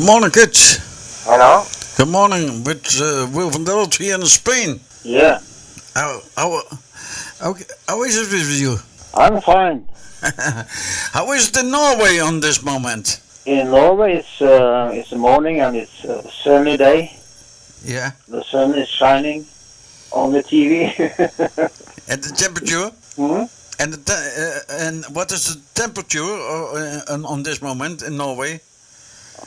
Good morning, kids. Hello? Good morning, with Will van Delft here in Spain. Yeah, How is it with you? I'm fine. How is it in Norway on this moment? In Norway, it's the morning and it's a sunny day. Yeah. The sun is shining on the TV. And the temperature? Hmm? And what is the temperature on this moment in Norway?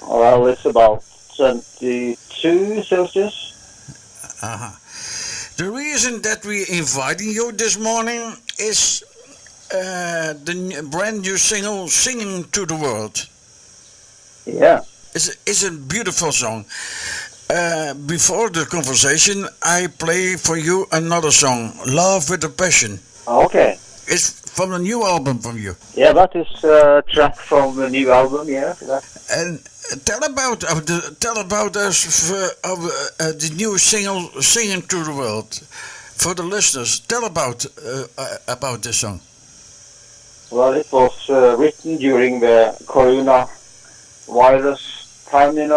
Well, it's about 22 Celsius. Uh-huh. The reason that we inviting you this morning is the brand new single "Singing to the World." Yeah. It's a beautiful song. Before the conversation, I play for you another song, "Love with a Passion." Okay. It's from a new album from you. Yeah, that is a track from the new album, yeah. And tell about us the new single "Singing to the World" for the listeners. Tell about this song. Well, it was written during the Corona virus time, and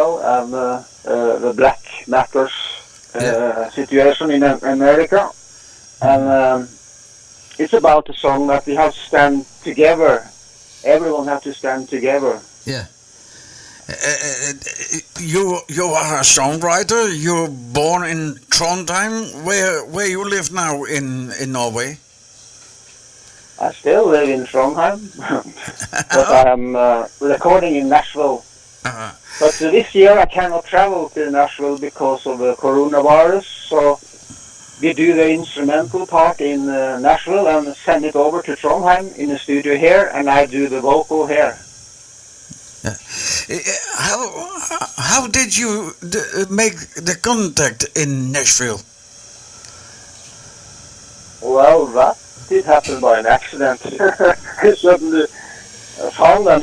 the Black Matters situation in America. And it's about a song that we have to stand together. Everyone has to stand together. Yeah. You are a songwriter. You're born in Trondheim. Where you live now in Norway? I still live in Trondheim, but I am recording in Nashville. Uh-huh. But this year I cannot travel to Nashville because of the coronavirus, so we do the instrumental part in Nashville and send it over to Trondheim in the studio here, and I do the vocal here. How did you make the contact in Nashville? Well, that did happen by an accident. I suddenly found them,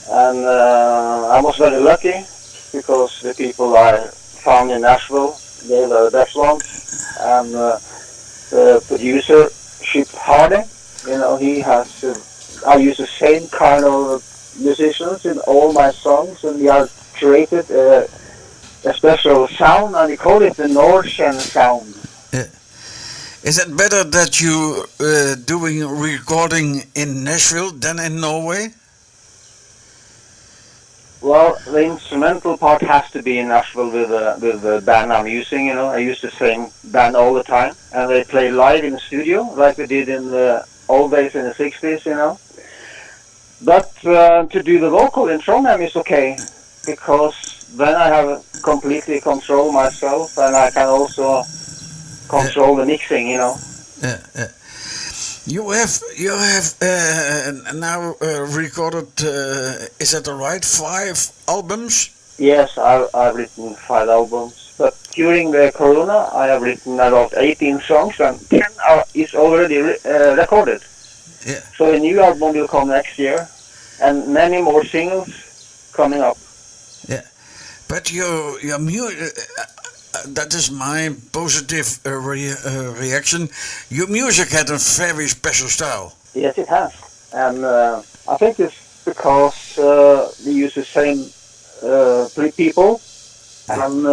and I was very lucky because the people I found in Nashville, they were the best ones, and the producer, Chip Harding, he has. I use the same kind of musicians in all my songs, and we have created a special sound, and we call it the Norkjen sound. Yeah. Is it better that you doing recording in Nashville than in Norway? Well, the instrumental part has to be in Nashville with the band I'm using. I use the same band all the time, and they play live in the studio like we did in the old days in the '60s. But to do the vocal in Trondheim is okay, because then I have completely control myself, and I can also control the mixing. Yeah. You have now recorded. Is that right? 5 albums. Yes, I've written 5 albums, but during the Corona, I have written about 18 songs, and 10 is already recorded. Yeah. So a new album will come next year, and many more singles coming up. Yeah, but your music. That is my positive reaction. Your music had a very special style. Yes, it has, and I think it's because we use the same 3 people, and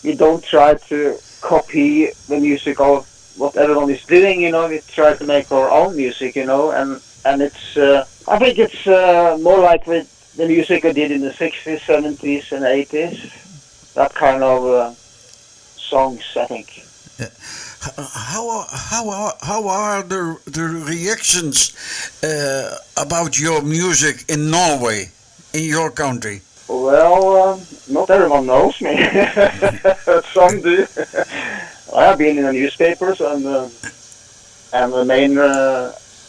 we don't try to copy the music of what everyone is doing. We try to make our own music. And it's. I think it's more like with the music I did in the '60s, '70s, and '80s. That kind of songs, I think. Yeah. How are the reactions about your music in Norway, in your country? Well, not everyone knows me. Some do. I have been in the newspapers and the main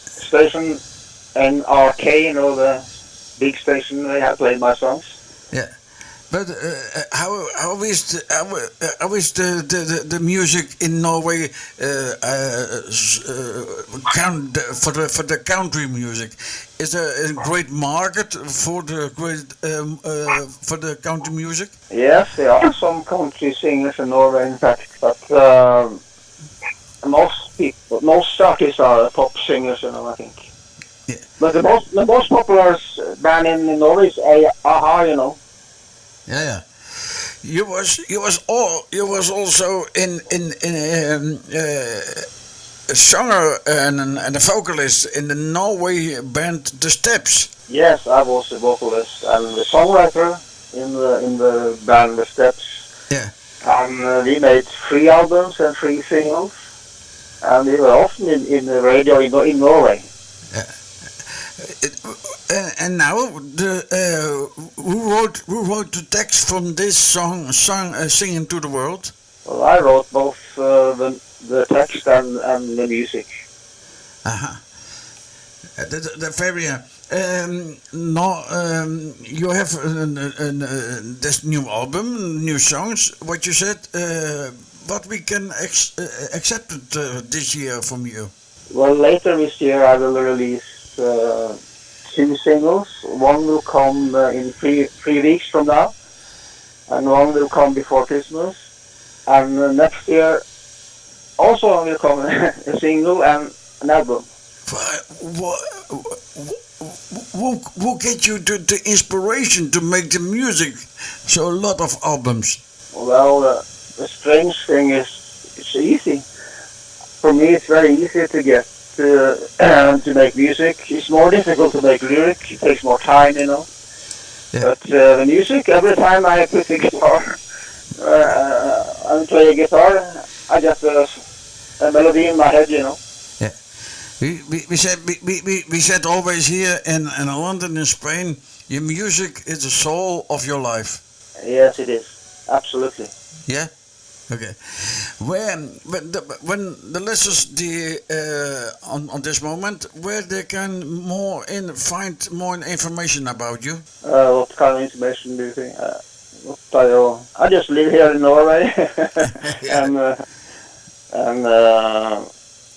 station, NRK, the big station, they have played my songs. Yeah. But how is the music in Norway for the country music? Is there a great market for the country music? Yes, there are some country singers in Norway, in fact, but most artists are pop singers, I think. Yeah. But the most popular band in Norway is Aha, you know. Yeah, yeah. You was also in a singer and a vocalist in the Norway band The Steps. Yes, I was a vocalist and the songwriter in the band The Steps. Yeah. And we made 3 albums and 3 singles. And we were often in the radio in Norway. And now who wrote the text from this song "Singing to the World"? Well, I wrote both the text and the music. Uh-huh. The very no, you have this new album, new songs. What you said, what we can accept this year from you. Well, later this year I will release 2 singles. One will come in three weeks from now, and one will come before Christmas. And next year also will come a single and an album. Who get you the inspiration to make the music? So a lot of albums. Well, the strange thing is it's easy. For me, it's very easy to get to make music. It's more difficult to make lyric. It takes more time, you know. Yeah. But the music, every time I put the guitar and play a guitar, I get a melody in my head, you know. Yeah. We said always here in London, in Spain, your music is the soul of your life. Yes, it is. Absolutely. Yeah. Okay. When the listeners on this moment, where they can find more information about you? What kind of information do you think? I just live here in Norway, and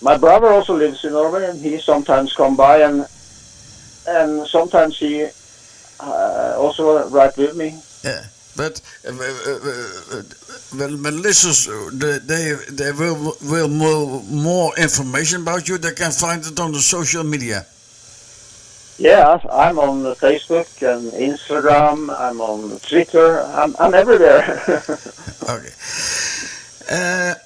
my brother also lives in Norway, and he sometimes come by, and sometimes he also write with me. Yeah. But when listeners they will more information about you, they can find it on the social media. Yeah, I'm on Facebook and Instagram. I'm on Twitter. I'm everywhere. Okay.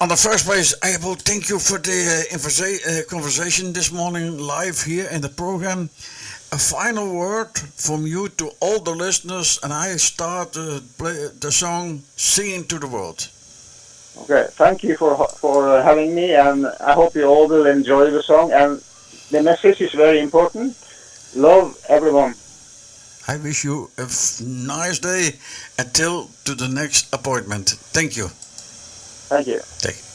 On the first place, I will thank you for the conversation this morning live here in the program. A final word from you to all the listeners, and I start to play the song "Singing to the World." Okay, thank you for having me, and I hope you all will enjoy the song. And the message is very important. Love everyone. I wish you a nice day until to the next appointment. Thank you. Thank you. Thank you.